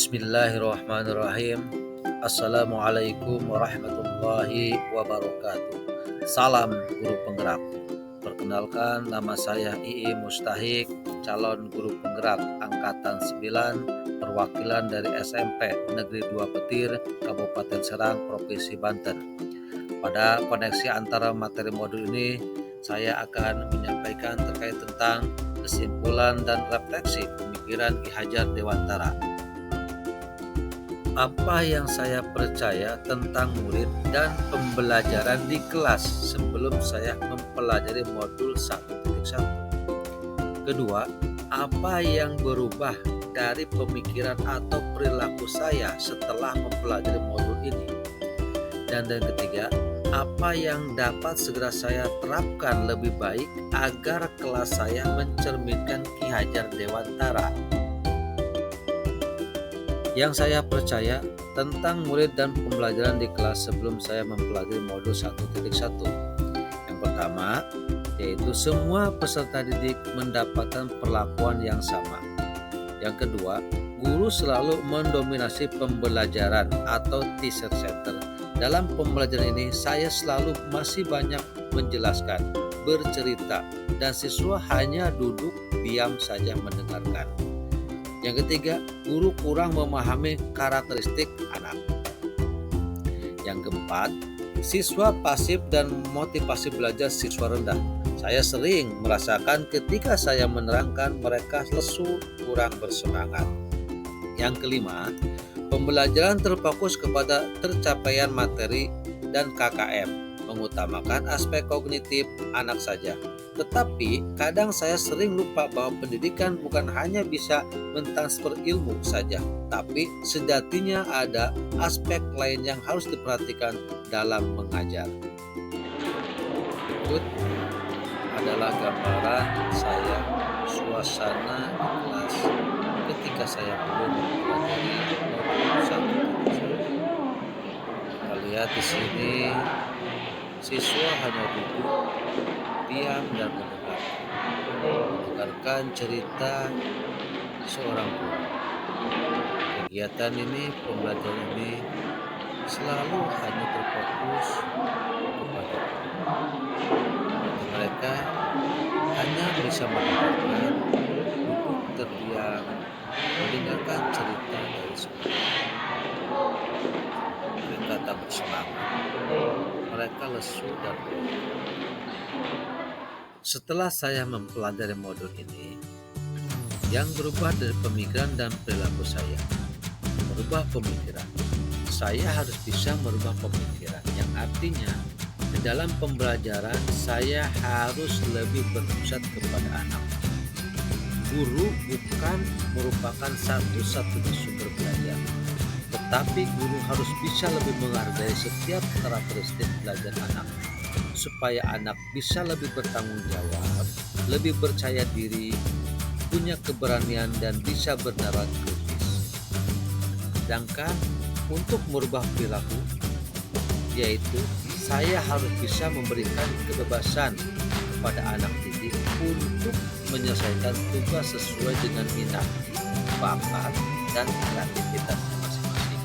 Bismillahirrahmanirrahim. Assalamualaikum warahmatullahi wabarakatuh. Salam guru penggerak. Perkenalkan, nama saya II Mustahik, calon guru penggerak angkatan 9, perwakilan dari SMP Negeri 2 Petir, Kabupaten Serang, Provinsi Banten. Pada koneksi antara materi modul ini, saya akan menyampaikan terkait tentang kesimpulan dan refleksi pemikiran Ki Hajar Dewantara. Apa yang saya percaya tentang murid dan pembelajaran di kelas sebelum saya mempelajari modul 1.1. Kedua, apa yang berubah dari pemikiran atau perilaku saya setelah mempelajari modul ini. Dan yang ketiga, apa yang dapat segera saya terapkan lebih baik agar kelas saya mencerminkan Ki Hajar Dewantara. Yang saya percaya tentang murid dan pembelajaran di kelas sebelum saya mempelajari modul 1.1. Yang pertama, yaitu semua peserta didik mendapatkan perlakuan yang sama. Yang kedua, guru selalu mendominasi pembelajaran atau teacher center. Dalam pembelajaran ini, saya selalu masih banyak menjelaskan, bercerita, dan siswa hanya duduk diam saja mendengarkan. Yang ketiga, guru kurang memahami karakteristik anak. Yang keempat, siswa pasif dan motivasi belajar siswa rendah. Saya sering merasakan ketika saya menerangkan mereka lesu, kurang bersemangat. Yang kelima, pembelajaran terfokus kepada tercapaian materi dan KKM, mengutamakan aspek kognitif anak saja. Tetapi kadang saya sering lupa bahwa pendidikan bukan hanya bisa mentransfer ilmu saja, tapi sejatinya ada aspek lain yang harus diperhatikan dalam mengajar. Berikut adalah gambaran saya suasana di kelas ketika saya belum mempelajari modul 1. Kita lihat di sini siswa hanya duduk diam dan mendengarkan cerita seorang guru. Kegiatan ini, pembelajaran ini selalu hanya terfokus kepada mereka hanya bisa mendengarkan, duduk terdiam, mendengarkan cerita dari seorang. Mereka tak bersemangat, mereka lesu dan setelah saya mempelajari modul ini, yang berubah dari pemikiran dan perilaku saya. Merubah pemikiran. Saya harus bisa merubah pemikiran, yang artinya di dalam pembelajaran saya harus lebih berpusat kepada anak. Guru bukan merupakan satu-satunya sumber belajar, tetapi guru harus bisa lebih menghargai setiap karakteristik belajar anak, supaya anak bisa lebih bertanggung jawab, lebih percaya diri, punya keberanian, dan bisa bernalar kritis. Sedangkan untuk merubah perilaku, yaitu saya harus bisa memberikan kebebasan kepada anak didik untuk menyelesaikan tugas sesuai dengan minat, bakat, dan kreativitasnya masing-masing.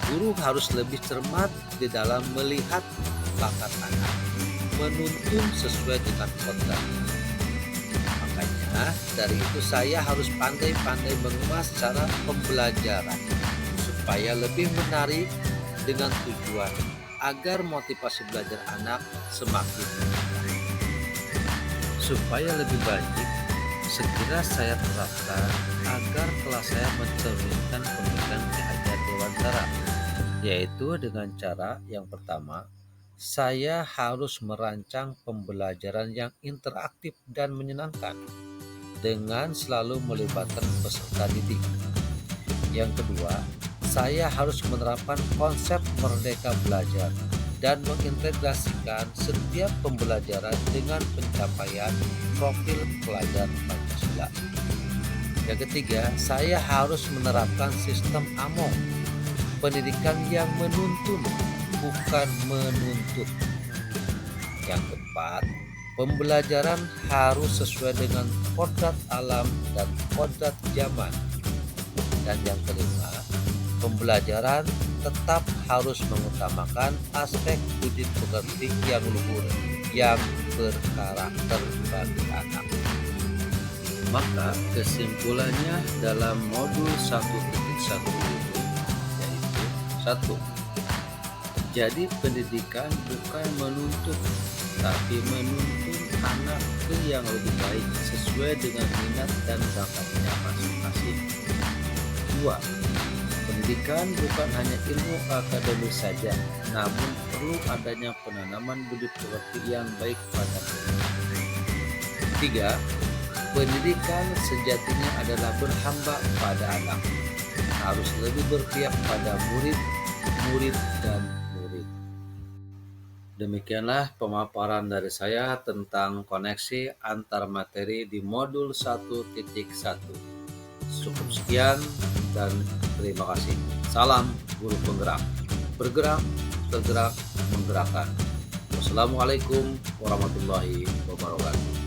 Guru harus lebih cermat di dalam melihat bakat anak, menuntun sesuai dengan kodrat. Makanya dari itu saya harus pandai-pandai mengemas cara pembelajaran supaya lebih menarik dengan tujuan agar motivasi belajar anak semakin meningkat. Supaya lebih baik, segera saya terapkan agar kelas saya mencerminkan pemikiran Ki Hajar Dewantara, yaitu dengan cara yang pertama, saya harus merancang pembelajaran yang interaktif dan menyenangkan dengan selalu melibatkan peserta didik. Yang kedua, saya harus menerapkan konsep merdeka belajar dan mengintegrasikan setiap pembelajaran dengan pencapaian profil pelajar Pancasila. Yang ketiga, saya harus menerapkan sistem AMONG, pendidikan yang menuntun bukan menuntut. Yang keempat, pembelajaran harus sesuai dengan kodrat alam dan kodrat zaman. Dan yang kelima, pembelajaran tetap harus mengutamakan aspek budi pekerti yang luhur yang berkarakter bagi anak. Maka kesimpulannya dalam modul 1.1 itu yaitu 1. Jadi pendidikan bukan menuntut, tapi menuntun anak ke yang lebih baik sesuai dengan minat dan bakatnya masing-masing. 2. Pendidikan bukan hanya ilmu akademis saja, namun perlu adanya penanaman budi pekerti yang baik pada mereka. 3. Pendidikan sejatinya adalah berhamba pada anak, harus lebih berpihak pada murid dan murid. Demikianlah pemaparan dari saya tentang koneksi antar materi di modul 1.1. Cukup sekian dan terima kasih. Salam guru penggerak. Bergerak, tergerak, menggerakkan. Wassalamualaikum warahmatullahi wabarakatuh.